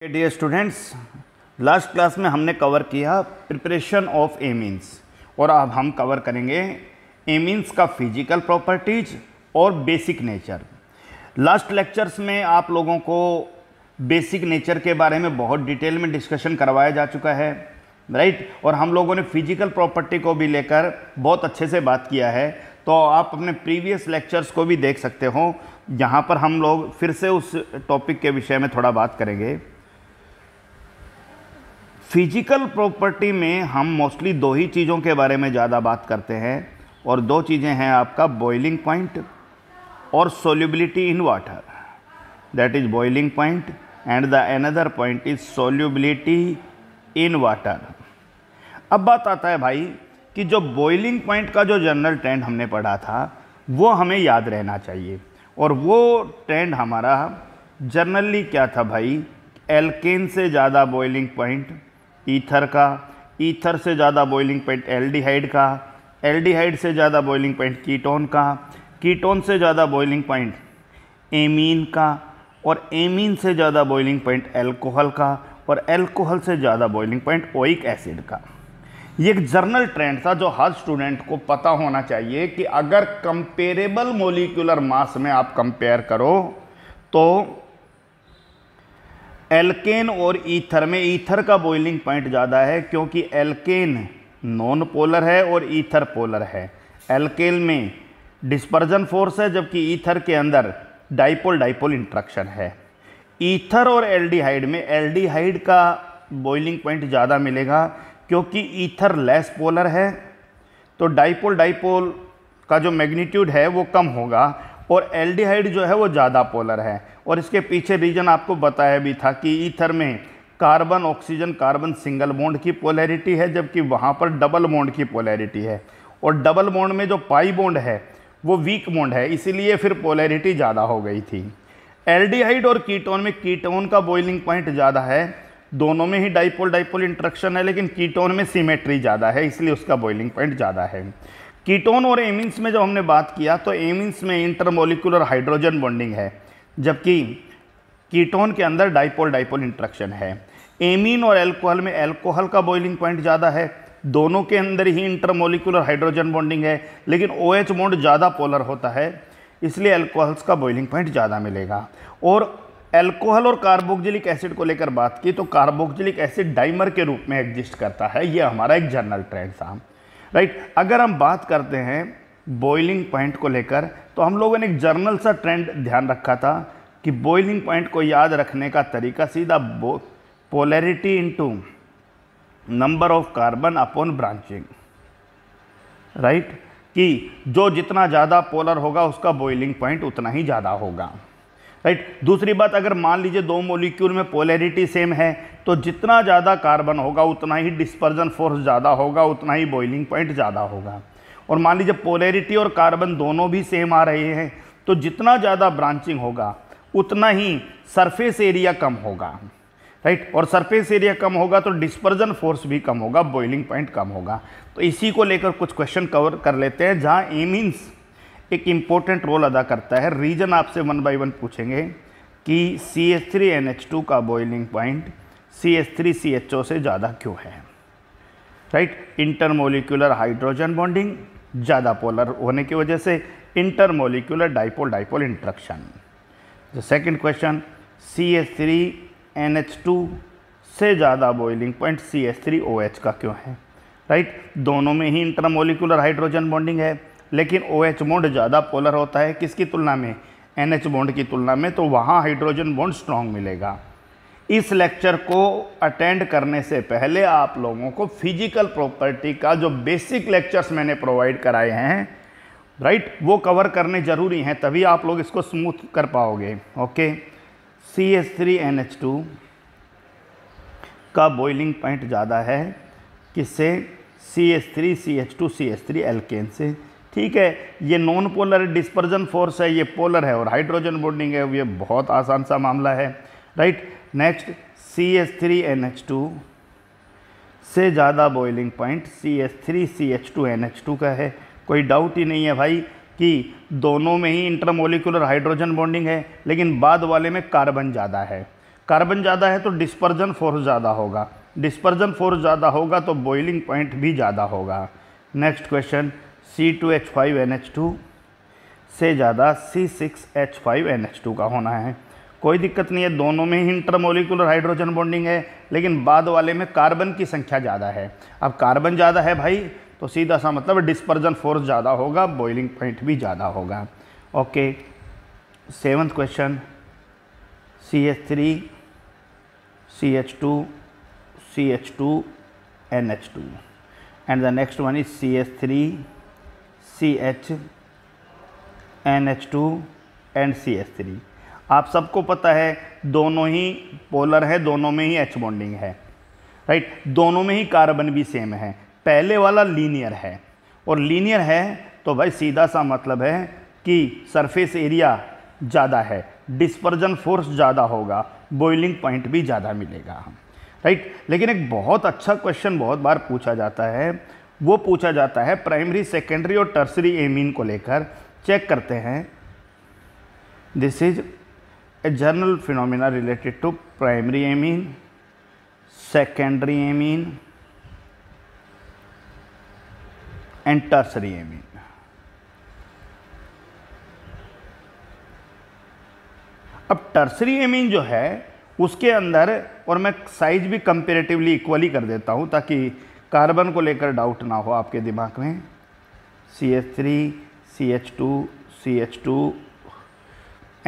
Dear students, last class में हमने cover किया प्रिपरेशन ऑफ एमीन्स और अब हम कवर करेंगे एमीन्स का फिजिकल प्रॉपर्टीज और बेसिक नेचर। लास्ट लेक्चर्स में आप लोगों को बेसिक नेचर के बारे में बहुत डिटेल में डिस्कशन करवाया जा चुका है, राइट। और हम लोगों ने फिजिकल प्रॉपर्टी को भी लेकर बहुत अच्छे से बात किया है, तो आप अपने प्रीवियस लेक्चर्स को भी देख सकते हो। यहाँ पर हम लोग फिर से उस टॉपिक के विषय में थोड़ा बात करेंगे। फिजिकल प्रॉपर्टी में हम मोस्टली दो ही चीज़ों के बारे में ज़्यादा बात करते हैं, और दो चीज़ें हैं आपका बॉइलिंग पॉइंट और solubility in water, that is boiling point and the another point is solubility in water. अब बात आता है भाई कि जो बॉइलिंग पॉइंट का जो जनरल ट्रेंड हमने पढ़ा था वो हमें याद रहना चाहिए, और वो ट्रेंड हमारा जनरली क्या था भाई, एल्केन से ज़्यादा बॉइलिंग पॉइंट ईथर का, ईथर से ज़्यादा बॉइलिंग पॉइंट एल्डिहाइड का, एल्डिहाइड से ज़्यादा बॉइलिंग पॉइंट कीटोन का, कीटोन से ज़्यादा बॉइलिंग पॉइंट एमीन का, और एमीन से ज़्यादा बॉइलिंग पॉइंट एल्कोहल का, और एल्कोहल से ज़्यादा बॉइलिंग पॉइंट ओइक एसिड का। ये एक जर्नल ट्रेंड था जो हर स्टूडेंट को पता होना चाहिए कि अगर कंपेरेबल मोलिकुलर मास में आप कंपेयर करो तो एल्केन और ईथर में ईथर का बॉइलिंग पॉइंट ज़्यादा है, क्योंकि एल्केन नॉन पोलर है और ईथर पोलर है। एल्केन में डिस्पर्जन फोर्स है, जबकि ईथर के अंदर डाइपोल डाइपोल इंट्रैक्शन है। ईथर और एल्डिहाइड में एल्डिहाइड का बॉइलिंग पॉइंट ज़्यादा मिलेगा, क्योंकि ईथर लेस पोलर है, तो डाइपोल डाइपोल का जो मैग्नीट्यूड है वो कम होगा, और एल्डिहाइड जो है वो ज़्यादा पोलर है। और इसके पीछे रीजन आपको बताया भी था कि ईथर में carbon oxygen carbon single bond की पोलैरिटी है, जबकि वहाँ पर डबल बॉन्ड की पोलैरिटी है, और डबल बॉन्ड में जो पाई बॉन्ड है वो वीक बॉन्ड है, इसीलिए फिर पोलैरिटी ज़्यादा हो गई थी। एल्डिहाइड और कीटोन में कीटोन का बॉइलिंग पॉइंट ज़्यादा है, दोनों में ही डाइपोल डाइपोल इंट्रैक्शन है, लेकिन कीटोन में सिमेट्री ज़्यादा है, इसलिए उसका बॉइलिंग पॉइंट ज़्यादा है। कीटोन और एमीन्स में जब हमने बात किया तो एमीन्स में इंटरमोलिकुलर हाइड्रोजन बॉन्डिंग है, जबकि कीटोन के अंदर डाइपोल डाइपोल इंट्रैक्शन है। एमीन और एल्कोहल में एल्कोहल का बॉइलिंग पॉइंट ज़्यादा है, दोनों के अंदर ही इंटरमोलिकुलर हाइड्रोजन बॉन्डिंग है, लेकिन OH बॉन्ड ज़्यादा पोलर होता है, इसलिए एल्कोहल्स का बॉइलिंग पॉइंट ज़्यादा मिलेगा। और एल्कोहल और कार्बोक्सिलिक एसिड को लेकर बात की तो कार्बोक्सिलिक एसिड डाइमर के रूप में एग्जिस्ट करता है, ये हमारा एक जनरल ट्रेंड था, राइट। अगर हम बात करते हैं बॉइलिंग पॉइंट को लेकर तो हम लोगों ने एक जर्नल सा ट्रेंड ध्यान रखा था कि बॉइलिंग पॉइंट को याद रखने का तरीका सीधा polarity into number of carbon upon branching, right, कि जो जितना ज़्यादा पोलर होगा उसका बॉइलिंग पॉइंट उतना ही ज़्यादा होगा, राइट। दूसरी बात, अगर मान लीजिए दो मॉलिक्यूल में पोलैरिटी सेम है तो जितना ज़्यादा कार्बन होगा उतना ही डिस्पर्जन फोर्स ज़्यादा होगा, उतना ही बॉइलिंग पॉइंट ज़्यादा होगा। और मान लीजिए पोलैरिटी और कार्बन दोनों भी सेम आ रहे हैं तो जितना ज़्यादा ब्रांचिंग होगा उतना ही सरफेस एरिया कम होगा, राइट। और सरफेस एरिया कम होगा तो डिस्पर्जन फोर्स भी कम होगा, बॉइलिंग पॉइंट कम होगा। तो इसी को लेकर कुछ क्वेश्चन कवर कर लेते हैं जहाँ एमीन्स एक इम्पोर्टेंट रोल अदा करता है। रीजन आपसे 1 बाय 1 पूछेंगे कि CH3NH2 का बॉइलिंग पॉइंट CH3CHO से ज़्यादा क्यों है, राइट। इंटरमोलिकुलर हाइड्रोजन बॉन्डिंग, ज़्यादा पोलर होने की वजह से intermolecular dipole dipole interaction. The second question, CH3NH2 से ज़्यादा बॉइलिंग पॉइंट CH3OH का क्यों है, राइट। दोनों में ही इंटरमोलिकुलर हाइड्रोजन बॉन्डिंग है, लेकिन OH बॉन्ड ज़्यादा पोलर होता है, किसकी तुलना में, NH बॉन्ड की तुलना में, तो वहाँ हाइड्रोजन बॉन्ड स्ट्रॉन्ग मिलेगा। इस लेक्चर को अटेंड करने से पहले आप लोगों को फिजिकल प्रॉपर्टी का जो बेसिक लेक्चर्स मैंने प्रोवाइड कराए हैं, राइट, वो कवर करने ज़रूरी हैं, तभी आप लोग इसको स्मूथ कर पाओगे, ओके। CH3NH2 का बॉइलिंग पॉइंट ज़्यादा है, किससे, CH3CH2CH3 एल्केन से, ठीक है। ये नॉन पोलर डिस्पर्जन फोर्स है, ये पोलर है, और हाइड्रोजन बॉन्डिंग है, ये बहुत आसान सा मामला है, राइट। नेक्स्ट, CH3NH2 से ज़्यादा बॉइलिंग पॉइंट CH3CH2NH2 का है। कोई डाउट ही नहीं है भाई कि दोनों में ही इंटरमोलिकुलर हाइड्रोजन बॉन्डिंग है, लेकिन बाद वाले में कार्बन ज़्यादा है। कार्बन ज़्यादा है तो डिस्पर्जन फोर्स ज़्यादा होगा, डिस्पर्जन फोर्स ज़्यादा होगा तो बॉइलिंग पॉइंट भी ज़्यादा होगा। नेक्स्ट क्वेश्चन, C2H5NH2 से ज़्यादा C6H5NH2 का होना है। कोई दिक्कत नहीं है, दोनों में ही इंटरमोलिकुलर हाइड्रोजन बॉन्डिंग है, लेकिन बाद वाले में कार्बन की संख्या ज़्यादा है। अब कार्बन ज़्यादा है भाई तो सीधा सा मतलब डिस्पर्जन फोर्स ज़्यादा होगा, बॉइलिंग पॉइंट भी ज़्यादा होगा। Okay, 7th question, CH3 CH2 CH2 NH2 and the next one is CH3 CH NH2 and CH3। आप सबको पता है दोनों ही पोलर है, दोनों में ही H बॉन्डिंग है, राइट, दोनों में ही कार्बन भी सेम है। पहले वाला लीनियर है और लीनियर है तो भाई सीधा सा मतलब है कि सरफेस एरिया ज़्यादा है, डिस्पर्जन फोर्स ज़्यादा होगा, बॉइलिंग पॉइंट भी ज़्यादा मिलेगा, राइट। लेकिन एक बहुत अच्छा क्वेश्चन बहुत बार पूछा जाता है, वो पूछा जाता है प्राइमरी, सेकेंडरी और टर्सरी एमीन को लेकर। चेक करते हैं, this is a general phenomena related to primary amine, secondary amine and tertiary amine. अब टर्सरी एमीन जो है उसके अंदर, और मैं साइज भी कंपेरेटिवली इक्वली कर देता हूँ ताकि कार्बन को लेकर डाउट ना हो आपके दिमाग में। CH3 CH2 CH2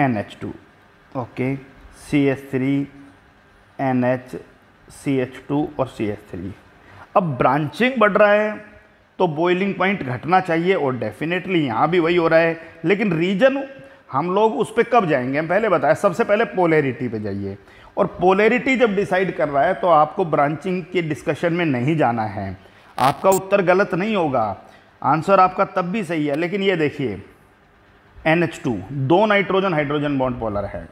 NH2, okay, CH3 NH CH2 और CH3। अब ब्रांचिंग बढ़ रहा है तो बॉइलिंग पॉइंट घटना चाहिए और डेफिनेटली यहाँ भी वही हो रहा है। लेकिन रीजन हम लोग उस पर कब जाएंगे, हम पहले बताएं, सबसे पहले पोलैरिटी पे जाइए। और पोलैरिटी जब डिसाइड कर रहा है तो आपको ब्रांचिंग के डिस्कशन में नहीं जाना है। आपका उत्तर गलत नहीं होगा, आंसर आपका तब भी सही है। लेकिन ये देखिए NH2 दो नाइट्रोजन हाइड्रोजन बॉन्ड पोलर है,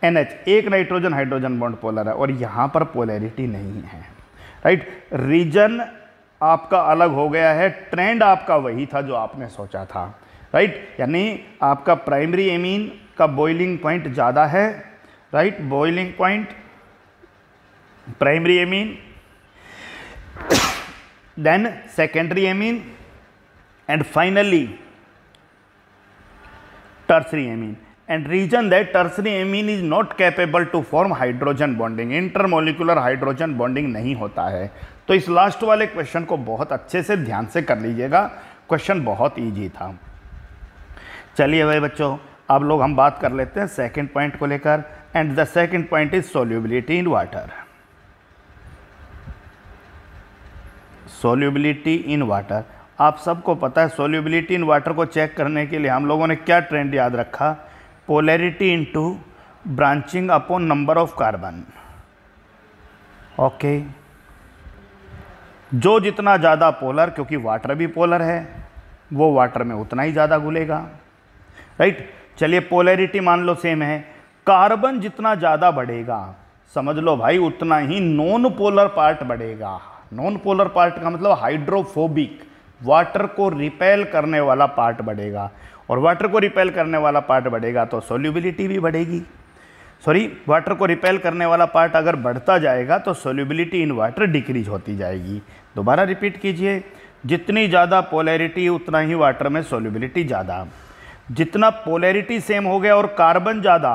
NH एक नाइट्रोजन हाइड्रोजन बॉन्ड पोलर है और यहाँ पर पोलैरिटी नहीं है, राइट। रीजन आपका अलग हो गया है, ट्रेंड आपका वही था जो आपने सोचा था, राइट। यानी आपका प्राइमरी एमीन का बॉइलिंग पॉइंट ज़्यादा है, right, boiling point primary amine, then secondary amine and finally tertiary amine. And reason that tertiary amine is not capable to form hydrogen bonding, intermolecular hydrogen bonding नहीं होता है। तो इस last वाले question को बहुत अच्छे से ध्यान से कर लीजिएगा, क्वेश्चन बहुत ईजी था। चलिए भाई बच्चों, अब लोग हम बात कर लेते हैं सेकंड पॉइंट को लेकर, and the second point is solubility in water. Solubility in water, आप सबको पता है सोल्यूबिलिटी इन वाटर को चेक करने के लिए हम लोगों ने क्या ट्रेंड याद रखा, polarity into branching upon number of carbon, okay. जो जितना ज़्यादा पोलर, क्योंकि वाटर भी पोलर है, वो वाटर में उतना ही ज़्यादा घुलेगा, राइट। चलिए पोलैरिटी मान लो सेम है, कार्बन जितना ज़्यादा बढ़ेगा समझ लो भाई उतना ही नॉन पोलर पार्ट बढ़ेगा। नॉन पोलर पार्ट का मतलब हाइड्रोफोबिक, वाटर को रिपेल करने वाला पार्ट बढ़ेगा, और वाटर को रिपेल करने वाला पार्ट बढ़ेगा तो सोल्यूबिलिटी भी बढ़ेगी। वाटर को रिपेल करने वाला पार्ट अगर बढ़ता जाएगा तो सोल्यूबिलिटी इन वाटर डिक्रीज होती जाएगी। दोबारा रिपीट कीजिए, जितनी ज़्यादा पोलैरिटी उतना ही वाटर में सोल्यूबिलिटी ज़्यादा। जितना पोलैरिटी सेम हो गया और कार्बन ज़्यादा,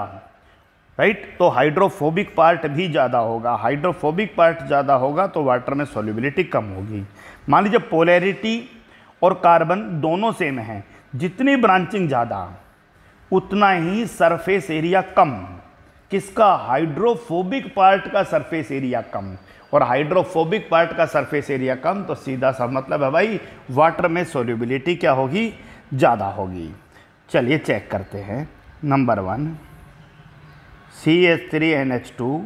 राइट, तो हाइड्रोफोबिक पार्ट भी ज़्यादा होगा। हाइड्रोफोबिक पार्ट ज़्यादा होगा तो वाटर में सोल्यूबिलिटी कम होगी। मान लीजिए पोलैरिटी और कार्बन दोनों सेम हैं, जितनी ब्रांचिंग ज़्यादा उतना ही सरफेस एरिया कम। किसका? हाइड्रोफोबिक पार्ट का सरफेस एरिया कम, और हाइड्रोफोबिक पार्ट का सरफेस एरिया कम तो सीधा सा मतलब है भाई वाटर में सोल्यूबिलिटी क्या होगी? ज़्यादा होगी। चलिए चेक करते हैं। Number 1, CH3NH2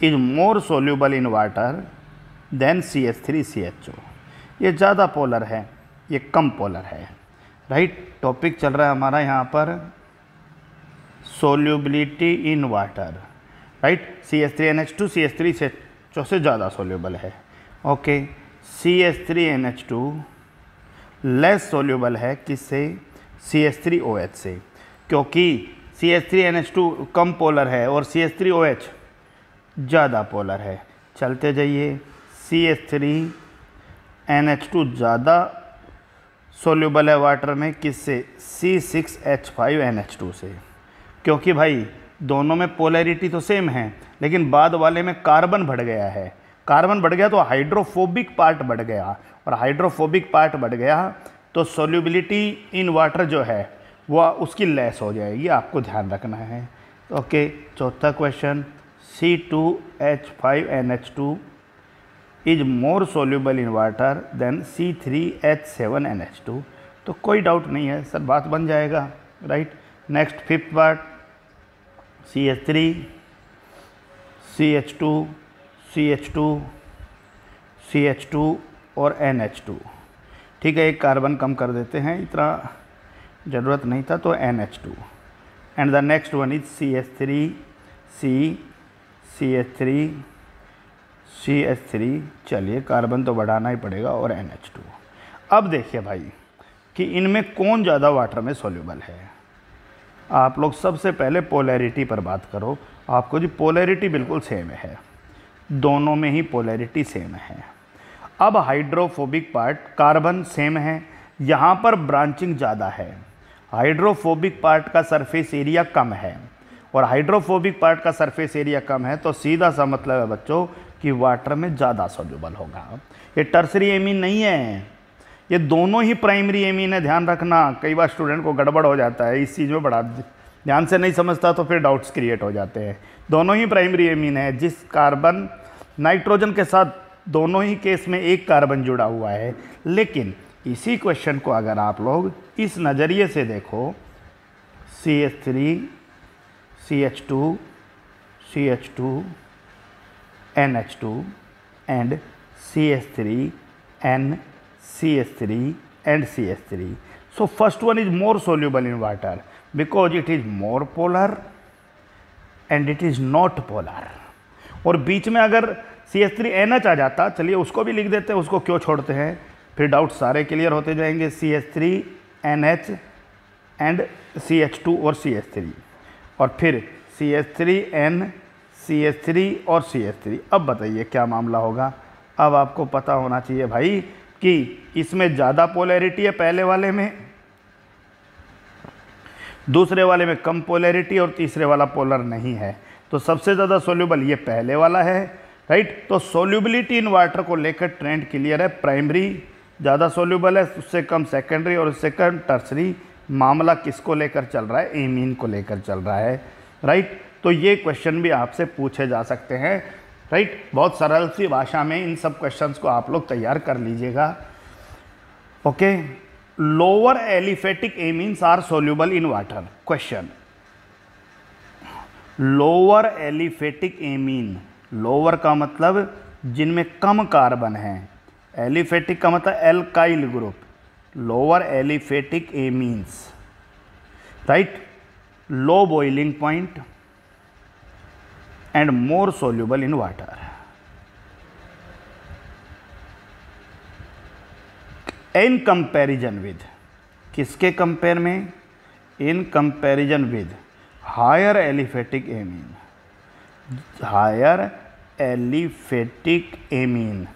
is more soluble in water than CH3CHO। ये ज़्यादा पोलर है, ये कम पोलर है, राइट। टॉपिक चल रहा है हमारा यहाँ पर solubility in water, right. CH3NH2 CH3CHO से ज़्यादा सोल्यूबल है, ओके। CH3NH2 लेस सोल्यूबल है किससे? CH3OH से, क्योंकि CH3NH2 कम पोलर है और CH3OH ज़्यादा पोलर है। चलते जाइए, CH3NH2 ज़्यादा सोल्यूबल है वाटर में, किससे? C6H5NH2 से, क्योंकि भाई दोनों में पोलैरिटी तो सेम है, लेकिन बाद वाले में कार्बन बढ़ गया है। कार्बन बढ़ गया तो हाइड्रोफोबिक पार्ट बढ़ गया, और हाइड्रोफोबिक पार्ट बढ़ गया तो सोल्यूबिलिटी इन वाटर जो है वह उसकी लेस हो जाएगी, आपको ध्यान रखना है। ओके, चौथा question, C2H5NH2 is more soluble in water than C3H7NH2। तो कोई डाउट नहीं है सर, बात बन जाएगा, right. Next fifth part, CH3, CH2, CH2, CH2 और NH2। ठीक है, एक कार्बन कम कर देते हैं, इतना ज़रूरत नहीं था, तो NH2 and the next one is CH3, CH3, CH3। चलिए, कार्बन तो बढ़ाना ही पड़ेगा, और NH2। अब देखिए भाई कि इनमें कौन ज़्यादा वाटर में सोल्यूबल है। आप लोग सबसे पहले पोलैरिटी पर बात करो, आपको जी पोलैरिटी बिल्कुल सेम है, दोनों में ही पोलैरिटी सेम है। अब हाइड्रोफोबिक पार्ट, कार्बन सेम है, यहाँ पर ब्रांचिंग ज़्यादा है, हाइड्रोफोबिक पार्ट का सरफेस एरिया कम है, और हाइड्रोफोबिक पार्ट का सरफेस एरिया कम है, तो सीधा सा मतलब है बच्चों कि वाटर में ज़्यादा सोल्यूबल होगा। ये टर्सरी एमीन नहीं है, ये दोनों ही प्राइमरी एमीन है, ध्यान रखना। कई बार स्टूडेंट को गड़बड़ हो जाता है इस चीज़ में, बड़ा ध्यान से नहीं समझता तो फिर डाउट्स क्रिएट हो जाते हैं। दोनों ही प्राइमरी एमीन है, जिस कार्बन नाइट्रोजन के साथ दोनों ही केस में एक कार्बन जुड़ा हुआ है। लेकिन इसी क्वेश्चन को अगर आप लोग इस नज़रिए से देखो, CH3, CH2, CH2, NH2 and CH3, N, CH3 and CH3. So first one is more soluble in water because it is more polar and it is not polar. और बीच में अगर CH3NH आ जाता, चलिए उसको भी लिख देते हैं, उसको क्यों छोड़ते हैं, फिर डाउट सारे क्लियर होते जाएंगे। CH3NH एंड CH2 और CH3, और फिर CH3N, CH3 और CH3। अब बताइए क्या मामला होगा। अब आपको पता होना चाहिए भाई कि इसमें ज़्यादा पोलैरिटी है पहले वाले में, दूसरे वाले में कम पोलैरिटी, और तीसरे वाला पोलर नहीं है। तो सबसे ज़्यादा सोल्यूबल ये पहले वाला है, राइट। तो सोल्यूबिलिटी इन वाटर को लेकर ट्रेंड क्लियर है, प्राइमरी ज़्यादा सोल्यूबल है, उससे कम सेकेंडरी, और उससे कम टर्सरी। मामला किसको लेकर चल रहा है? एमीन को लेकर चल रहा है, राइट। तो ये क्वेश्चन भी आपसे पूछे जा सकते हैं, राइट। बहुत सरल सी भाषा में इन सब क्वेश्चंस को आप लोग तैयार कर लीजिएगा। Okay, lower aliphatic amines are soluble in water. Question, lower aliphatic amine, lower का मतलब जिनमें कम कार्बन है, एलिफेटिक का मतलब alkyl group, lower aliphatic amines, right, low boiling point and more soluble in water. In comparison with, किसके compare में? In comparison with higher aliphatic amine, higher aliphatic amine.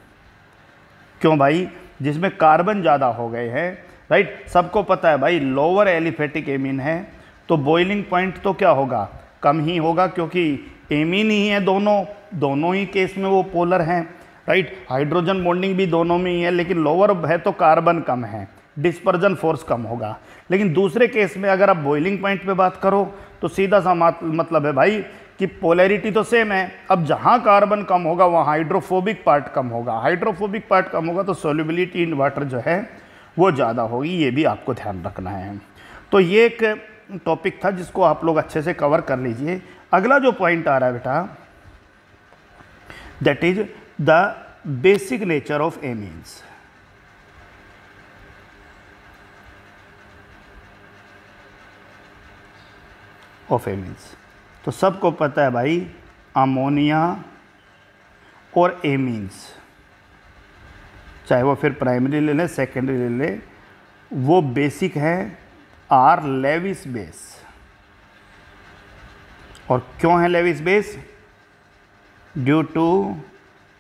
क्यों भाई? जिसमें कार्बन ज़्यादा हो गए हैं, राइट। सबको पता है भाई लोअर एलिफेटिक एमीन है तो बॉइलिंग पॉइंट तो क्या होगा? कम ही होगा, क्योंकि एमीन ही है दोनों ही केस में वो पोलर हैं, राइट। हाइड्रोजन बॉन्डिंग भी दोनों में ही है, लेकिन लोअर है तो कार्बन कम है, डिस्पर्जन फोर्स कम होगा। लेकिन दूसरे केस में अगर आप बॉइलिंग पॉइंट पे बात करो तो सीधा सा मतलब है भाई कि पोलैरिटी तो सेम है। अब जहाँ कार्बन कम होगा वहाँ हाइड्रोफोबिक पार्ट कम होगा, हाइड्रोफोबिक पार्ट कम होगा तो सोल्यूबिलिटी इन वाटर जो है वो ज़्यादा होगी। ये भी आपको ध्यान रखना है। तो ये एक टॉपिक था जिसको आप लोग अच्छे से कवर कर लीजिए। अगला जो पॉइंट आ रहा है बेटा, that is the basic nature of amines. Of amines तो सबको पता है भाई, अमोनिया और एमीन्स, चाहे वो फिर प्राइमरी ले लें सेकेंडरी ले लें, वो बेसिक है, आर लेविस बेस, और क्यों है Lewis base? Due to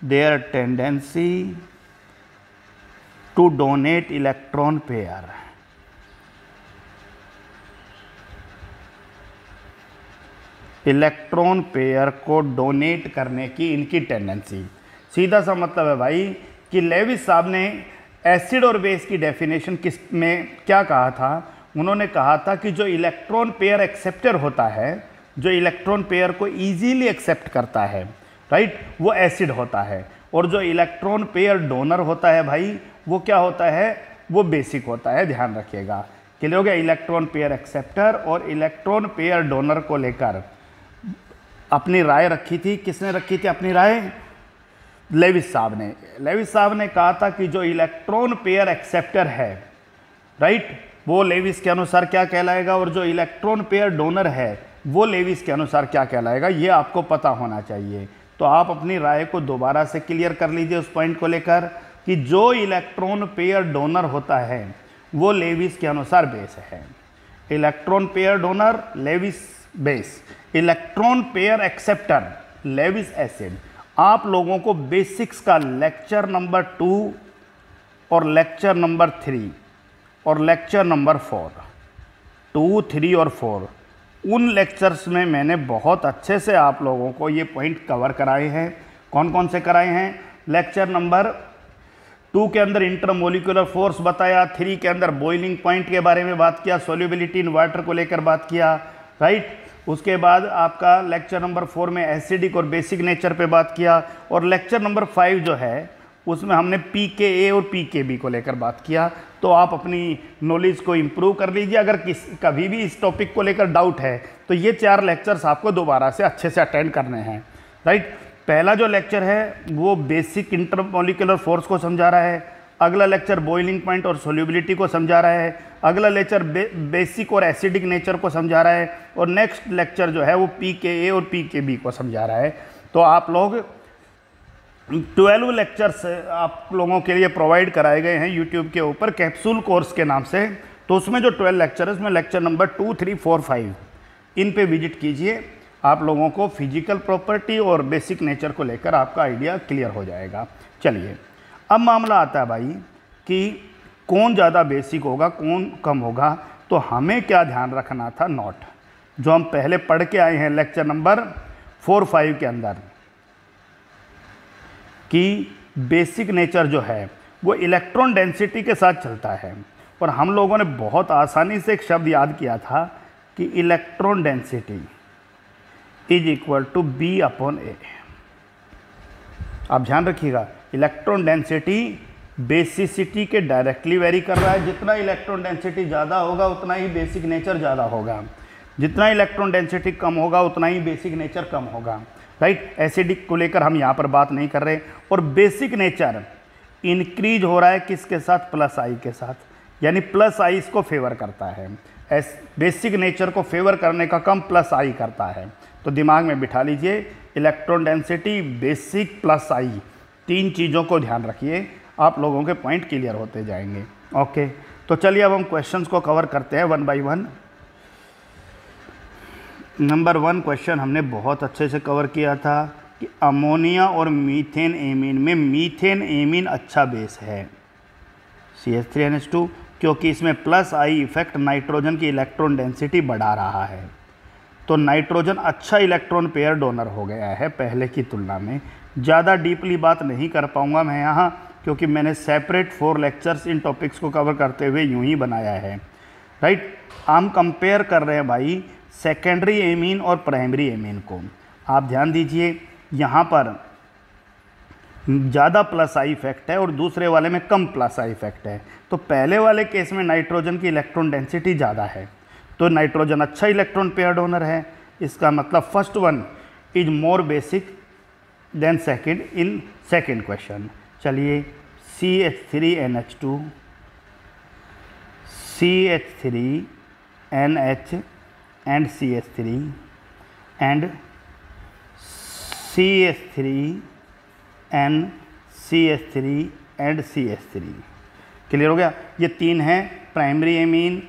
their tendency to donate electron pair. Electron pair को डोनेट करने की इनकी टेंडेंसी। सीधा सा मतलब है भाई कि लेविस साहब ने एसिड और बेस की डेफिनेशन किस में क्या कहा था? उन्होंने कहा था कि जो इलेक्ट्रॉन पेयर एक्सेप्टर होता है, जो इलेक्ट्रॉन पेयर को इजीली एक्सेप्ट करता है, राइट, वो एसिड होता है। और जो इलेक्ट्रॉन पेयर डोनर होता है भाई, वो क्या होता है? वो बेसिक होता है। ध्यान रखिएगा। क्लियर हो गया? इलेक्ट्रॉन पेयर एक्सेप्टर और इलेक्ट्रॉन पेयर डोनर को लेकर अपनी राय रखी थी। किसने रखी थी अपनी राय? लेविस साहब ने। लेविस साहब ने कहा था कि जो इलेक्ट्रॉन पेयर एक्सेप्टर है, राइट, वो लेविस के अनुसार क्या कहलाएगा, और जो इलेक्ट्रॉन पेयर डोनर है वो लेविस के अनुसार क्या कहलाएगा, ये आपको पता होना चाहिए। तो आप अपनी राय को दोबारा से क्लियर कर लीजिए उस पॉइंट को लेकर कि जो इलेक्ट्रॉन पेयर डोनर होता है वो लेविस के अनुसार बेस है। Electron pair donor Lewis base, electron pair acceptor Lewis acid. आप लोगों को बेसिक्स का लेक्चर नंबर 2 और लेक्चर नंबर 3 और लेक्चर नंबर 4, 2, 3 और 4, उन लेक्चर्स में मैंने बहुत अच्छे से आप लोगों को ये पॉइंट कवर कराए हैं। कौन कौन से कराए हैं? लेक्चर नंबर 2 के अंदर इंटरमोलिकुलर फोर्स बताया, 3 के अंदर बॉइलिंग पॉइंट के बारे में बात किया, सोल्यूबिलिटी इन वाटर को लेकर बात किया, राइट। उसके बाद आपका लेक्चर नंबर 4 में एसिडिक और बेसिक नेचर पे बात किया, और लेक्चर नंबर 5 जो है उसमें हमने pKa और pKb को लेकर बात किया। तो आप अपनी नॉलेज को इम्प्रूव कर लीजिए। अगर कभी भी इस टॉपिक को लेकर डाउट है तो ये 4 लेक्चर्स आपको दोबारा से अच्छे से अटेंड करने हैं, राइट। पहला जो लेक्चर है वो बेसिक इंटरमोलिकुलर फोर्स को समझा रहा है, अगला लेक्चर बॉइलिंग पॉइंट और सोल्यूबिलिटी को समझा रहा है, अगला लेक्चर बेसिक और एसिडिक नेचर को समझा रहा है, और नेक्स्ट लेक्चर जो है वो pKa और pKb को समझा रहा है। तो आप लोग 12 लेक्चर्स आप लोगों के लिए प्रोवाइड कराए गए हैं यूट्यूब के ऊपर कैप्सूल कोर्स के नाम से। तो उसमें जो 12 लेक्चर है उसमें लेक्चर नंबर 2, 3, 4, 5 इन पे विजिट कीजिए। आप लोगों को फिजिकल प्रॉपर्टी और बेसिक नेचर को लेकर आपका आइडिया क्लियर हो जाएगा। चलिए, अब मामला आता है भाई कि कौन ज़्यादा बेसिक होगा, कौन कम होगा। तो हमें क्या ध्यान रखना था? नोट जो हम पहले पढ़ के आए हैं लेक्चर नंबर 4, 5 के अंदर, कि बेसिक नेचर जो है वो इलेक्ट्रॉन डेंसिटी के साथ चलता है। और हम लोगों ने बहुत आसानी से एक शब्द याद किया था कि electron density is equal to B/A। आप ध्यान रखिएगा, इलेक्ट्रॉन डेंसिटी बेसिसिटी के डायरेक्टली वेरी कर रहा है। जितना इलेक्ट्रॉन डेंसिटी ज़्यादा होगा उतना ही बेसिक नेचर ज़्यादा होगा, जितना इलेक्ट्रॉन डेंसिटी कम होगा उतना ही बेसिक नेचर कम होगा, राइट। एसिडिक को लेकर हम यहाँ पर बात नहीं कर रहे। और बेसिक नेचर इंक्रीज हो रहा है किसके साथ? प्लस आई के साथ, यानी प्लस आई इसको फेवर करता है। बेसिक नेचर को फेवर करने का काम प्लस आई करता है। तो दिमाग में बिठा लीजिए, इलेक्ट्रॉन डेंसिटी, बेसिक, प्लस आई, 3 चीज़ों को ध्यान रखिए, आप लोगों के पॉइंट क्लियर होते जाएंगे। ओके, तो चलिए अब हम क्वेश्चंस को कवर करते हैं 1 बाय 1। नंबर 1 क्वेश्चन हमने बहुत अच्छे से कवर किया था कि अमोनिया और मीथेन एमीन में मीथेन एमीन अच्छा बेस है CH3NH2, क्योंकि इसमें प्लस आई इफेक्ट नाइट्रोजन की इलेक्ट्रॉन डेंसिटी बढ़ा रहा है। तो नाइट्रोजन अच्छा इलेक्ट्रॉन पेयर डोनर हो गया है पहले की तुलना में। ज़्यादा डीपली बात नहीं कर पाऊँगा मैं यहाँ, क्योंकि मैंने सेपरेट 4 लेक्चर्स इन टॉपिक्स को कवर करते हुए यूँ ही बनाया है, राइट। हम कंपेयर कर रहे हैं भाई सेकेंडरी एमीन और प्राइमरी एमीन को। आप ध्यान दीजिए, यहाँ पर ज़्यादा प्लस आई इफेक्ट है और दूसरे वाले में कम प्लस आई इफेक्ट है। तो पहले वाले केस में नाइट्रोजन की इलेक्ट्रॉन डेंसिटी ज़्यादा है, तो नाइट्रोजन अच्छा इलेक्ट्रॉन पेयर डोनर है। इसका मतलब first one is more basic than second in second question. चलिए, CH3NH2, CH3NH and CH3 and CH3N, CH3 and CH3। Clear हो गया? ये 3 हैं, प्राइमरी एमीन,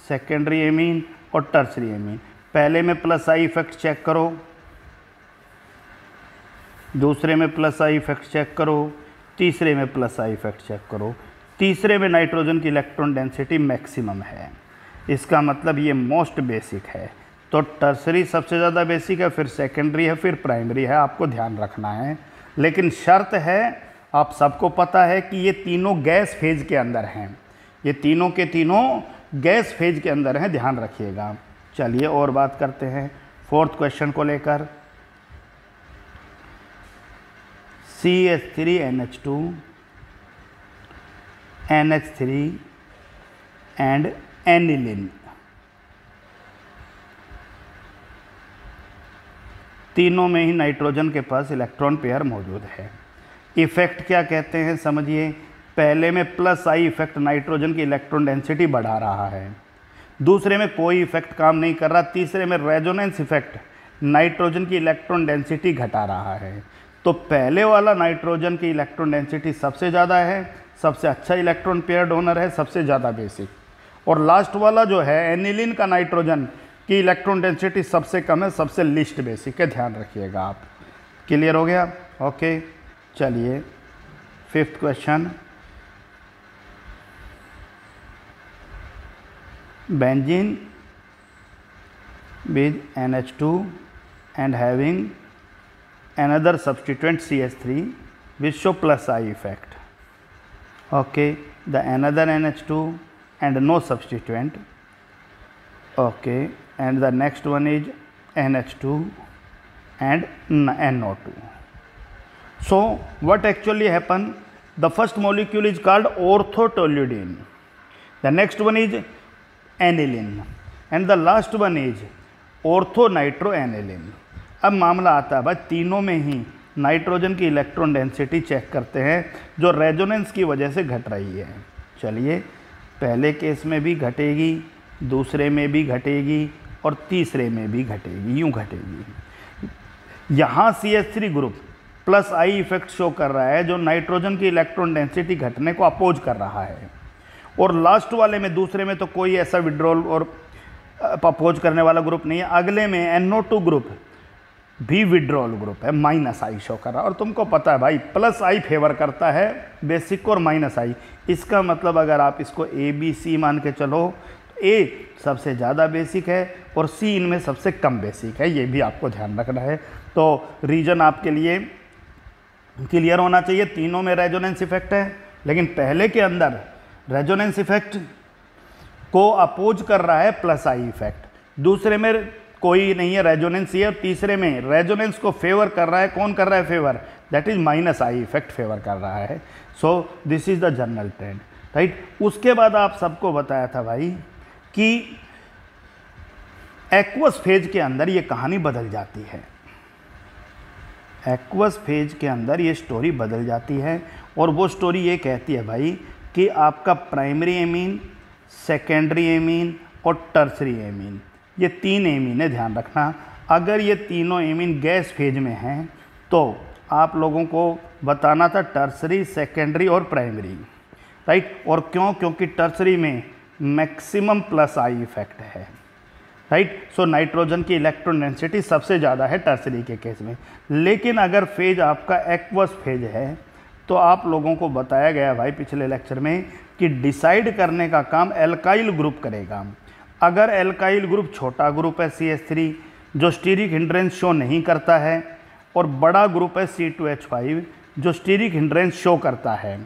सेकेंडरी एमीन और टर्सरी एमीन। पहले में प्लस आई इफेक्ट चेक करो, दूसरे में प्लस आई इफेक्ट चेक करो, तीसरे में प्लस आई इफेक्ट चेक करो। तीसरे में नाइट्रोजन की इलेक्ट्रॉन डेंसिटी मैक्सिमम है, इसका मतलब ये मोस्ट बेसिक है। तो टर्सरी सबसे ज़्यादा बेसिक है, फिर सेकेंडरी है, फिर प्राइमरी है, आपको ध्यान रखना है। लेकिन शर्त है, आप सबको पता है कि ये तीनों गैस फेज के अंदर हैं, ये तीनों के तीनों गैस फेज के अंदर हैं, ध्यान रखिएगा। चलिए और बात करते हैं फोर्थ क्वेश्चन को लेकर। CH3NH2 NH3 एंड एनिलीन, तीनों में ही नाइट्रोजन के पास इलेक्ट्रॉन पेयर मौजूद है। इफेक्ट क्या कहते हैं समझिए। पहले में प्लस आई इफेक्ट नाइट्रोजन की इलेक्ट्रॉन डेंसिटी बढ़ा रहा है, दूसरे में कोई इफेक्ट काम नहीं कर रहा, तीसरे में रेजोनेंस इफेक्ट नाइट्रोजन की इलेक्ट्रॉन डेंसिटी घटा रहा है। तो पहले वाला नाइट्रोजन की इलेक्ट्रॉन डेंसिटी सबसे ज़्यादा है, सबसे अच्छा इलेक्ट्रॉन पेयर डोनर है, सबसे ज़्यादा बेसिक। और लास्ट वाला जो है एनिलीन का नाइट्रोजन की इलेक्ट्रॉन डेंसिटी सबसे कम है, सबसे लिस्ट बेसिक है, ध्यान रखिएगा आप। क्लियर हो गया? ओके, चलिए fifth question. Benzene with NH2 and having another substituent CH3 which show plus I effect. Okay, the another NH2 and no substituent. Okay, and the next one is NH2 and NO2. So what actually happened? The first molecule is called orthotoluidine, the next one is aniline and the last one is ऑर्थोनाइट्रोएनिलीन। अब मामला आता है भाई, तीनों में ही nitrogen की electron density check करते हैं जो रेजोनेंस की वजह से घट रही है। चलिए, पहले केस में भी घटेगी, दूसरे में भी घटेगी और तीसरे में भी घटेगी, यूँ घटेगी। यहाँ CH3 group plus I effect show कर रहा है जो नाइट्रोजन की इलेक्ट्रॉन डेंसिटी घटने को अपोज कर रहा है, और लास्ट वाले में दूसरे में तो कोई ऐसा विड्रॉल और अपोज करने वाला ग्रुप नहीं है। अगले में NO2 ग्रुप भी विड्रॉल ग्रुप है, माइनस आई शो कर रहा है। और तुमको पता है भाई, प्लस आई फेवर करता है बेसिक और माइनस आई। इसका मतलब अगर आप इसको ABC मान के चलो, तो A सबसे ज़्यादा बेसिक है और C इनमें सबसे कम बेसिक है, ये भी आपको ध्यान रखना है। तो रीजन आपके लिए क्लियर होना चाहिए। तीनों में रेजोनेंस इफेक्ट है, लेकिन पहले के अंदर रेजोनेंस इफेक्ट को अपोज कर रहा है प्लस आई इफेक्ट, दूसरे में कोई नहीं है, रेजोनेंस ही है, तीसरे में रेजोनेंस को फेवर कर रहा है। कौन कर रहा है favour? That is minus I effect favour कर रहा है। So this is the general trend, right. उसके बाद आप सबको बताया था भाई कि एक्वस फेज के अंदर ये कहानी बदल जाती है, एक्वस फेज के अंदर ये स्टोरी बदल जाती है। और वो स्टोरी ये कहती है भाई कि आपका प्राइमरी एमीन, सेकेंडरी एमीन और टर्सरी एमीन, ये तीन एमीन है, ध्यान रखना। अगर ये तीनों एमीन गैस फेज में हैं तो आप लोगों को बताना था टर्सरी, सेकेंडरी और प्राइमरी, राइट। और क्यों? क्योंकि टर्सरी में मैक्सिमम प्लस आई इफेक्ट है, राइट। सो नाइट्रोजन की इलेक्ट्रॉन डेंसिटी सबसे ज़्यादा है टर्सरी के केस में। लेकिन अगर फेज आपका एक्वस फेज है तो आप लोगों को बताया गया भाई पिछले लेक्चर में कि डिसाइड करने का काम एल्काइल ग्रुप करेगा। अगर एल्काइल ग्रुप छोटा ग्रुप है CH3 जो स्टीरिक हिंड्रेंस शो नहीं करता है, और बड़ा ग्रुप है C2H5 जो स्टीरिक हिंड्रेंस शो करता है,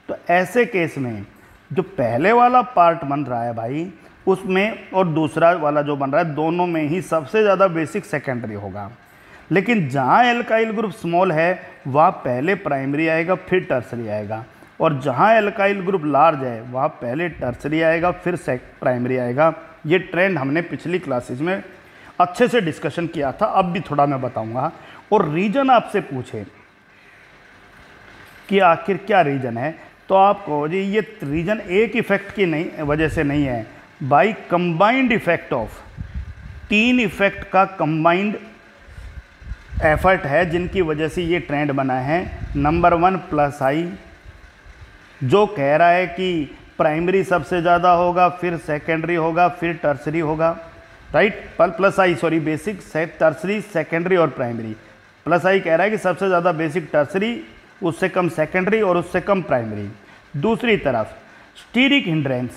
तो ऐसे केस में जो पहले वाला पार्ट बन रहा है भाई उसमें और दूसरा वाला जो बन रहा है, दोनों में ही सबसे ज़्यादा बेसिक सेकेंडरी होगा। लेकिन जहाँ एल्काइल ग्रुप स्मॉल है वहाँ पहले प्राइमरी आएगा फिर टर्सरी आएगा, और जहाँ एल्काइल ग्रुप लार्ज है वहाँ पहले टर्सरी आएगा फिर प्राइमरी आएगा। ये ट्रेंड हमने पिछली क्लासेस में अच्छे से डिस्कशन किया था, अब भी थोड़ा मैं बताऊंगा। और रीजन आपसे पूछे कि आखिर क्या रीजन है, तो आप कहो जी ये रीजन एक इफेक्ट की नहीं वजह से नहीं है, बाई कंबाइंड इफेक्ट ऑफ तीन इफेक्ट का कंबाइंड एफर्ट है जिनकी वजह से ये ट्रेंड बना है। नंबर 1 प्लस आई जो कह रहा है कि प्राइमरी सबसे ज़्यादा होगा, फिर सेकेंडरी होगा, फिर टर्सरी होगा। राइट। प्लस आई सॉरी बेसिक, टर्सरी, सेकेंडरी और प्राइमरी। प्लस आई कह रहा है कि सबसे ज़्यादा बेसिक टर्सरी, उससे कम सेकेंडरी और उससे कम प्राइमरी। दूसरी तरफ स्टीरिक हिंड्रेंस,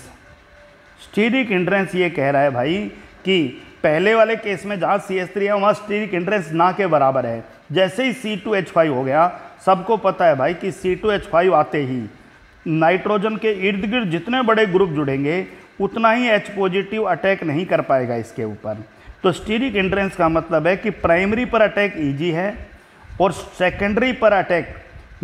स्टीरिक हिंड्रेंस ये कह रहा है भाई कि पहले वाले केस में जहाँ CH3 है वहाँ स्टीरिक हिंड्रेंस ना के बराबर है। जैसे ही C2H5 हो गया, सबको पता है भाई कि C2H5 आते ही नाइट्रोजन के इर्द गिर्द जितने बड़े ग्रुप जुड़ेंगे उतना ही H पॉजिटिव अटैक नहीं कर पाएगा इसके ऊपर। तो स्टीरिक हिंड्रेंस का मतलब है कि प्राइमरी पर अटैक ईजी है और सेकेंडरी पर अटैक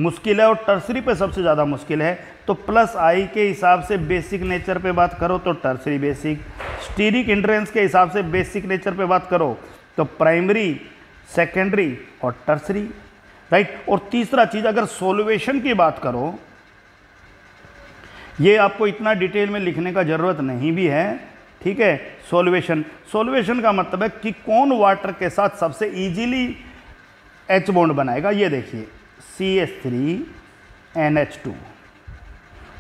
मुश्किल है और टर्सरी पे सबसे ज़्यादा मुश्किल है। तो प्लस आई के हिसाब से बेसिक नेचर पे बात करो तो टर्सरी बेसिक, स्टीरिक हिंड्रेंस के हिसाब से बेसिक नेचर पे बात करो तो प्राइमरी, सेकेंडरी और टर्सरी, राइट। और तीसरा चीज़, अगर सोल्यूशन की बात करो, ये आपको इतना डिटेल में लिखने का ज़रूरत नहीं भी है, ठीक है। सोल्यूशन, सोल्यूशन का मतलब है कि कौन वाटर के साथ सबसे इजीली H बॉन्ड बनाएगा। ये देखिए CH3NH2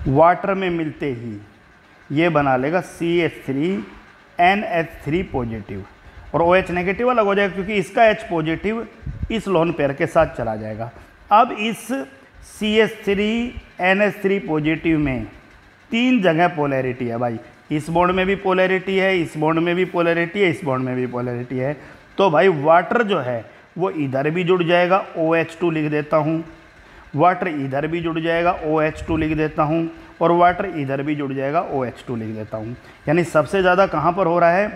वाटर में मिलते ही ये बना लेगा CH3NH3 पॉजिटिव और OH नेगेटिव अलग हो जाएगा क्योंकि इसका H पॉजिटिव इस लोन पेयर के साथ चला जाएगा। अब इस CH3NH3 पॉजिटिव में 3 जगह पोलैरिटी है भाई, इस बॉन्ड में भी पोलैरिटी है, इस बॉन्ड में भी पोलैरिटी है, इस बॉन्ड में भी पोलैरिटी है। तो भाई वाटर जो है वो इधर भी जुड़ जाएगा, OH2 लिख देता हूँ, वाटर इधर भी जुड़ जाएगा, OH2 लिख देता हूँ, और वाटर इधर भी जुड़ जाएगा, OH2 लिख देता हूँ। यानी सबसे ज़्यादा कहाँ पर हो रहा है?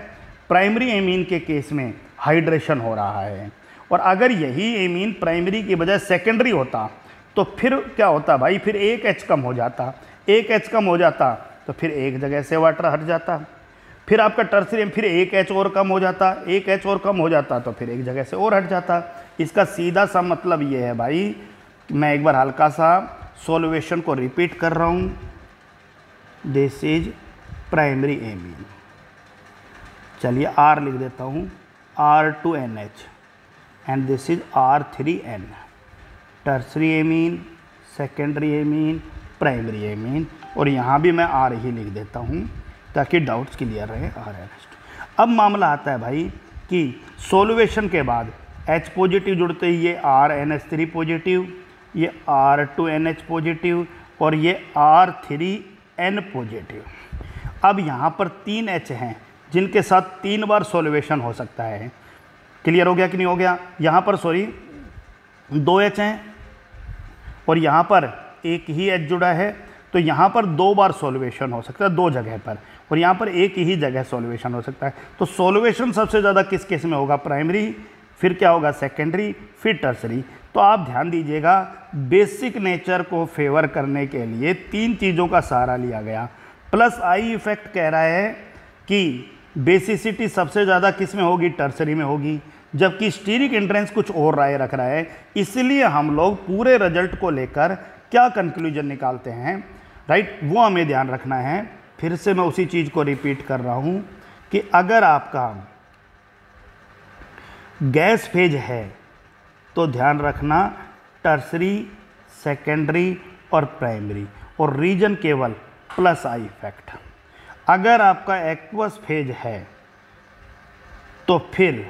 प्राइमरी एमीन के केस में हाइड्रेशन हो रहा है। और अगर यही एमीन प्राइमरी की बजाय सेकेंडरी होता तो फिर क्या होता भाई? फिर एक H कम हो जाता, एक H कम हो जाता तो फिर एक जगह से वाटर हट जाता, फिर आपका टर्सरी फिर एक H और कम हो जाता, एक H और कम हो जाता तो फिर एक जगह से और हट जाता। इसका सीधा सा मतलब ये है भाई, मैं एक बार हल्का सा सॉल्यूशन को रिपीट कर रहा हूँ। दिस इज प्राइमरी एमीन, चलिए R लिख देता हूँ, R2NH and this is R3N। Tertiary amine, secondary amine, primary amine, और यहाँ भी मैं R ही लिख देता हूँ ताकि डाउट्स क्लियर रहे। RNH2। अब मामला आता है भाई कि सॉल्यूशन के बाद H पॉजिटिव जुड़ते ही ये RNH3 पॉजिटिव, ये R2NH पॉजिटिव और ये R3N पॉजिटिव। अब यहाँ पर 3 H हैं जिनके साथ 3 बार सॉल्यूशन हो सकता है। क्लियर हो गया कि नहीं हो गया? यहाँ पर सॉरी 2 H हैं और यहाँ पर एक ही H जुड़ा है, तो यहाँ पर 2 बार सॉल्यूशन हो सकता है 2 जगह पर, और यहाँ पर एक ही जगह सॉल्यूशन हो सकता है। तो सॉल्यूशन सबसे ज़्यादा किस केस में होगा? प्राइमरी, फिर क्या होगा? सेकेंडरी, फिर टर्सरी। तो आप ध्यान दीजिएगा, बेसिक नेचर को फेवर करने के लिए 3 चीज़ों का सहारा लिया गया। प्लस आई इफेक्ट कह रहा है कि बेसिसिटी सबसे ज़्यादा किस में होगी? टर्सरी में होगी, जबकि स्टीरिक एंट्रेंस कुछ और राय रख रहा है। इसलिए हम लोग पूरे रिजल्ट को लेकर क्या कंक्लूजन निकालते हैं, राइट, वो हमें ध्यान रखना है। फिर से मैं उसी चीज़ को रिपीट कर रहा हूँ कि अगर आपका गैस फेज है तो ध्यान रखना टर्सरी, सेकेंडरी और प्राइमरी, और रीजन केवल प्लस आई इफेक्ट। अगर आपका एक्वस फेज है तो फिर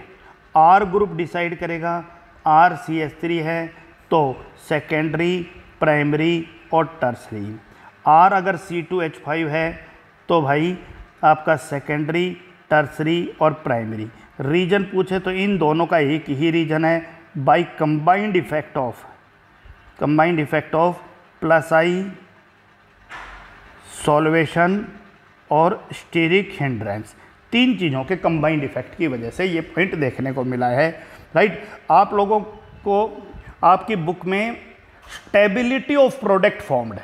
R ग्रुप डिसाइड करेगा, RCH3 है तो सेकेंडरी, प्राइमरी और टर्सरी। R अगर C2H5 है तो भाई आपका सेकेंडरी, टर्सरी और प्राइमरी। रीजन पूछे तो इन दोनों का एक ही रीजन है, by combined effect of plus I, solvation और स्टीरिक हिंड्रेंस। 3 चीज़ों के कंबाइंड इफेक्ट की वजह से ये पॉइंट देखने को मिला है, राइट। आप लोगों को आपकी बुक में स्टेबिलिटी ऑफ प्रोडक्ट फॉर्म्ड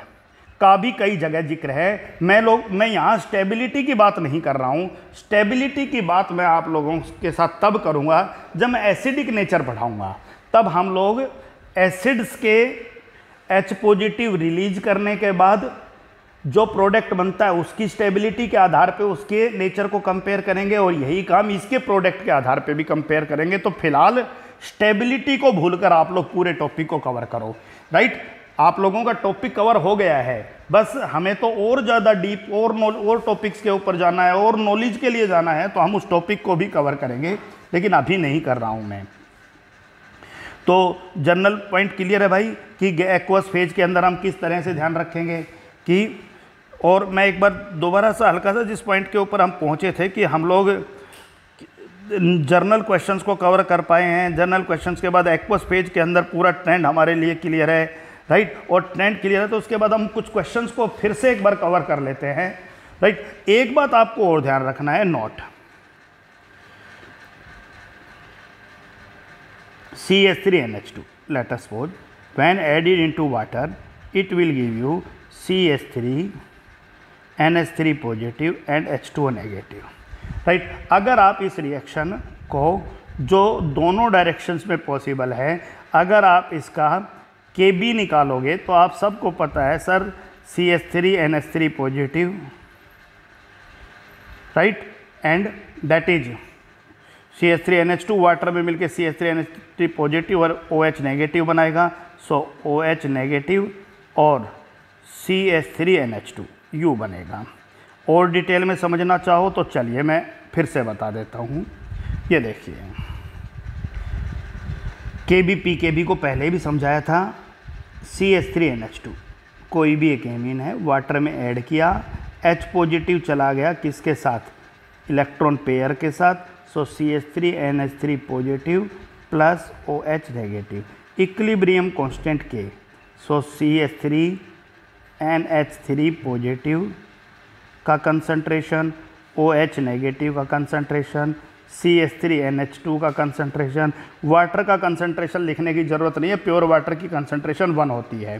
का भी कई जगह जिक्र है। मैं यहाँ स्टेबिलिटी की बात नहीं कर रहा हूँ। स्टेबिलिटी की बात मैं आप लोगों के साथ तब करूँगा जब मैं एसिडिक नेचर पढ़ाऊँगा। तब हम लोग एसिड्स के H पॉजिटिव रिलीज करने के बाद जो प्रोडक्ट बनता है उसकी स्टेबिलिटी के आधार पे उसके नेचर को कंपेयर करेंगे, और यही काम इसके प्रोडक्ट के आधार पे भी कंपेयर करेंगे। तो फिलहाल स्टेबिलिटी को भूलकर आप लोग पूरे टॉपिक को कवर करो, राइट। आप लोगों का टॉपिक कवर हो गया है, बस हमें तो और ज़्यादा डीप और टॉपिक्स के ऊपर जाना है और नॉलेज के लिए जाना है, तो हम उस टॉपिक को भी कवर करेंगे, लेकिन अभी नहीं कर रहा हूँ मैं। तो जनरल पॉइंट क्लियर है भाई कि एक्वस फेज के अंदर हम किस तरह से ध्यान रखेंगे कि, और मैं एक बार दोबारा सा हल्का सा जिस पॉइंट के ऊपर हम पहुँचे थे कि हम लोग जर्नल क्वेश्चंस को कवर कर पाए हैं। जर्नल क्वेश्चंस के बाद एक्वस फेज के अंदर पूरा ट्रेंड हमारे लिए क्लियर है, राइट। और ट्रेंड क्लियर है तो उसके बाद हम कुछ क्वेश्चंस को फिर से एक बार कवर कर लेते हैं, राइट। एक बात आपको और ध्यान रखना है, note CH3NH2, let us suppose when added into water it will give you CH3 NH3 positive and H2O negative, right. अगर आप इस रिएक्शन को जो दोनों डायरेक्शंस में पॉसिबल है, अगर आप इसका KB निकालोगे तो आप सबको पता है sir CH3 NH3 positive, right, and that is CH3NH2 water में मिलके CH3NH3 पॉजिटिव और OH नेगेटिव बनाएगा, सो OH नेगेटिव और CH3NH2 U बनेगा। और डिटेल में समझना चाहो तो चलिए मैं फिर से बता देता हूँ। ये देखिए KB PKB को पहले भी समझाया था। CH3NH2 कोई भी एक एमीन है, वाटर में ऐड किया, H पॉजिटिव चला गया किसके साथ, इलेक्ट्रॉन पेयर के साथ, सो CH3NH3 positive plus OH negative, equilibrium constant के, सो CH3NH3 पॉजिटिव का कंसंट्रेशन, OH नेगेटिव का कंसंट्रेशन, CH3NH2 का कंसंट्रेशन। वाटर का कंसंट्रेशन लिखने की ज़रूरत नहीं है, प्योर वाटर की कंसंट्रेशन 1 होती है,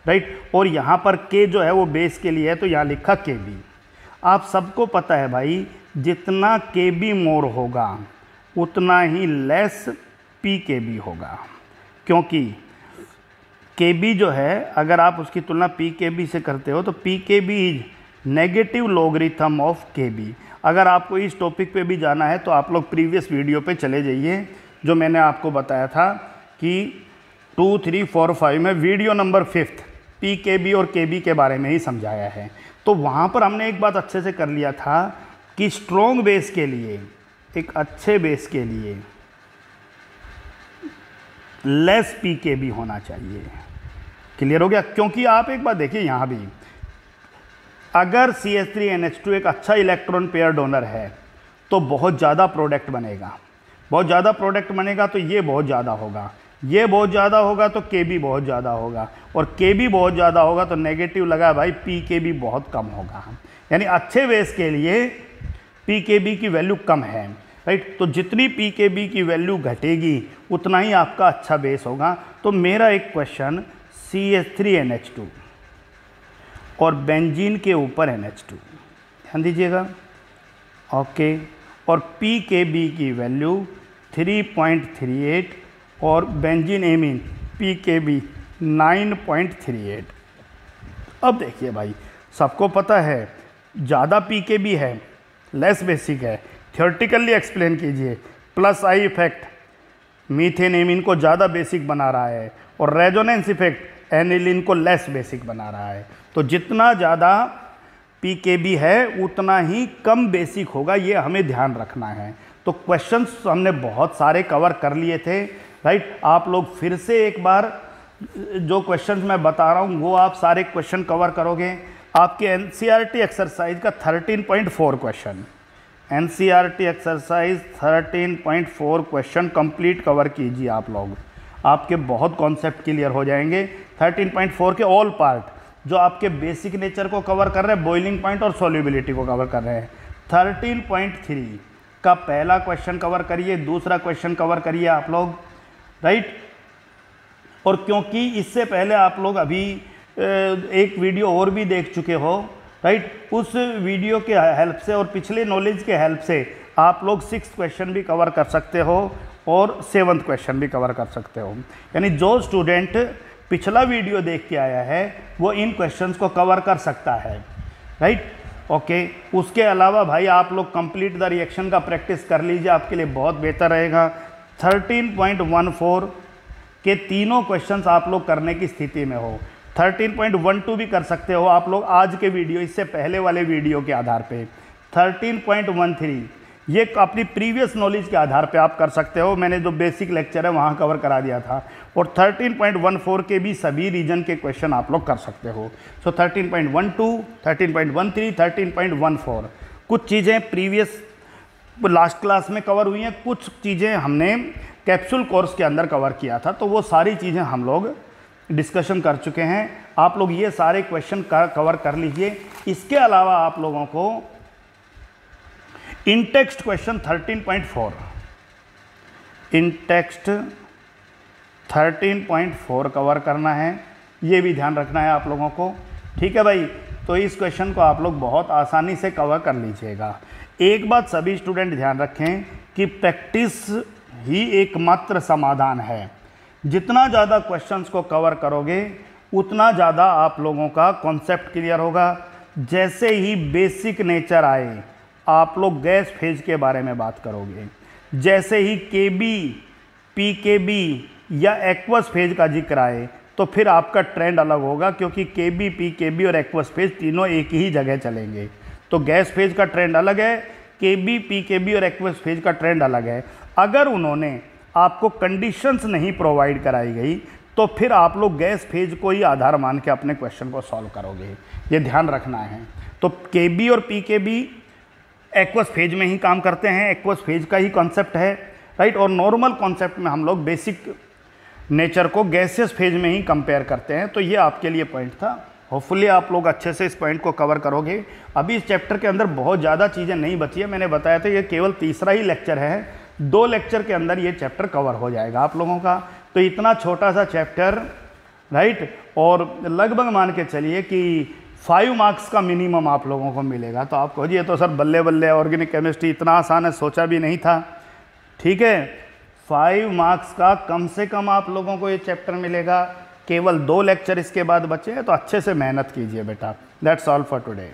राइट। और यहाँ पर K जो है वो बेस के लिए है, तो यहाँ लिखा KB। आप सबको पता है भाई जितना KB मोर होगा उतना ही लेस PKB होगा, क्योंकि KB जो है अगर आप उसकी तुलना PKB से करते हो तो PKB is negative logarithm of KB। अगर आपको इस टॉपिक पे भी जाना है तो आप लोग प्रीवियस वीडियो पे चले जाइए, जो मैंने आपको बताया था कि 2, 3, 4, 5 में वीडियो नंबर 5 PKB और KB के बारे में ही समझाया है। तो वहाँ पर हमने एक बात अच्छे से कर लिया था कि स्ट्रॉन्ग बेस के लिए, एक अच्छे बेस के लिए लेस PKB होना चाहिए। क्लियर हो गया? क्योंकि आप एक बात देखिए यहाँ भी, अगर CH3NH2 एक अच्छा इलेक्ट्रॉन पेयर डोनर है तो बहुत ज़्यादा प्रोडक्ट बनेगा, बहुत ज़्यादा प्रोडक्ट बनेगा तो ये बहुत ज़्यादा होगा, ये बहुत ज़्यादा होगा तो KB बहुत ज़्यादा होगा, और KB बहुत ज़्यादा होगा तो नेगेटिव लगा भाई PKB बहुत कम होगा। यानी अच्छे बेस के लिए PKB की वैल्यू कम है, राइट। तो जितनी PKB की वैल्यू घटेगी उतना ही आपका अच्छा बेस होगा। तो मेरा एक क्वेश्चन CH3NH2 और बेंजीन के ऊपर NH2, ध्यान दीजिएगा, ओके। और PKB की वैल्यू 3.38 और बेंजीन एमीन PKB 9.38। अब देखिए भाई, सबको पता है ज़्यादा PKB है, लेस बेसिक है, थियोरेटिकली एक्सप्लेन कीजिए। Plus I effect methane amine को ज़्यादा बेसिक बना रहा है और रेजोनेंस इफेक्ट एनिलीन को लेस बेसिक बना रहा है। तो जितना ज़्यादा PKB है उतना ही कम बेसिक होगा, ये हमें ध्यान रखना है। तो क्वेश्चंस हमने बहुत सारे कवर कर लिए थे, राइट। आप लोग फिर से एक बार जो क्वेश्चंस मैं बता रहा हूँ वो आप सारे क्वेश्चन कवर करोगे। आपके NCERT एक्सरसाइज का 13.4 question, NCERT exercise 13.4 question complete cover कीजिए आप लोग, आपके बहुत कॉन्सेप्ट क्लियर हो जाएंगे। 13.4 के ऑल पार्ट जो आपके बेसिक नेचर को कवर कर रहे हैं, बॉइलिंग पॉइंट और सॉल्युबिलिटी को कवर कर रहे हैं। 13.3 का पहला क्वेश्चन कवर करिए, दूसरा क्वेश्चन कवर करिए आप लोग, राइट। और क्योंकि इससे पहले आप लोग अभी एक वीडियो और भी देख चुके हो, राइट, उस वीडियो के हेल्प से और पिछले नॉलेज के हेल्प से आप लोग 6th क्वेश्चन भी कवर कर सकते हो और 7th क्वेश्चन भी कवर कर सकते हो। यानी जो स्टूडेंट पिछला वीडियो देख के आया है वो इन क्वेश्चंस को कवर कर सकता है, राइट, ओके। उसके अलावा भाई आप लोग कंप्लीट द रिएक्शन का प्रैक्टिस कर लीजिए, आपके लिए बहुत बेहतर रहेगा। 13.14 के तीनों क्वेश्चंस आप लोग करने की स्थिति में हो। 13.12 भी कर सकते हो आप लोग आज के वीडियो, इससे पहले वाले वीडियो के आधार पे। 13.13 ये अपनी प्रीवियस नॉलेज के आधार पे आप कर सकते हो, मैंने जो बेसिक लेक्चर है वहाँ कवर करा दिया था। और 13.14 के भी सभी रीजन के क्वेश्चन आप लोग कर सकते हो। सो 13.12, 13.13, 13.14 कुछ चीज़ें प्रीवियस लास्ट क्लास में कवर हुई हैं, कुछ चीज़ें हमने कैप्सूल कोर्स के अंदर कवर किया था, तो वो सारी चीज़ें हम लोग डिस्कशन कर चुके हैं। आप लोग ये सारे क्वेश्चन कवर कर लीजिए। इसके अलावा आप लोगों को इन टेक्स्ट क्वेश्चन 13.4, इन टेक्स्ट 13.4 कवर करना है, ये भी ध्यान रखना है आप लोगों को। ठीक है भाई, तो इस क्वेश्चन को आप लोग बहुत आसानी से कवर कर लीजिएगा। एक बात सभी स्टूडेंट ध्यान रखें कि प्रैक्टिस ही एकमात्र समाधान है। जितना ज़्यादा क्वेश्चंस को कवर करोगे उतना ज़्यादा आप लोगों का कॉन्सेप्ट क्लियर होगा। जैसे ही बेसिक नेचर आए आप लोग गैस फेज के बारे में बात करोगे, जैसे ही केबी, पीकेबी या एक्वस फेज का जिक्र आए तो फिर आपका ट्रेंड अलग होगा, क्योंकि केबी, पीकेबी और एक्वस फेज तीनों एक ही जगह चलेंगे। तो गैस फेज का ट्रेंड अलग है, केबी, पीकेबी और एक्वस फेज का ट्रेंड अलग है। अगर उन्होंने आपको कंडीशंस नहीं प्रोवाइड कराई गई तो फिर आप लोग गैस फेज को ही आधार मान के अपने क्वेश्चन को सॉल्व करोगे, ये ध्यान रखना है। तो केबी और पीकेबी एक्वस फेज में ही काम करते हैं, एक्वस फेज का ही कॉन्सेप्ट है, राइट। और नॉर्मल कॉन्सेप्ट में हम लोग बेसिक नेचर को गैसियस फेज में ही कंपेयर करते हैं। तो ये आपके लिए पॉइंट था। होपफुली आप लोग अच्छे से इस पॉइंट को कवर करोगे। अभी इस चैप्टर के अंदर बहुत ज़्यादा चीज़ें नहीं बची है, मैंने बताया था ये केवल तीसरा ही लेक्चर है, 2 लेक्चर के अंदर ये चैप्टर कवर हो जाएगा आप लोगों का। तो इतना छोटा सा चैप्टर, राइट, और लगभग मान के चलिए कि 5 मार्क्स का मिनिमम आप लोगों को मिलेगा। तो आप कहिए तो सर बल्ले बल्ले, ऑर्गेनिक केमिस्ट्री इतना आसान है, सोचा भी नहीं था। ठीक है, 5 मार्क्स का कम से कम आप लोगों को ये चैप्टर मिलेगा। केवल 2 लेक्चर इसके बाद बचे हैं, तो अच्छे से मेहनत कीजिए बेटा। That's all for today.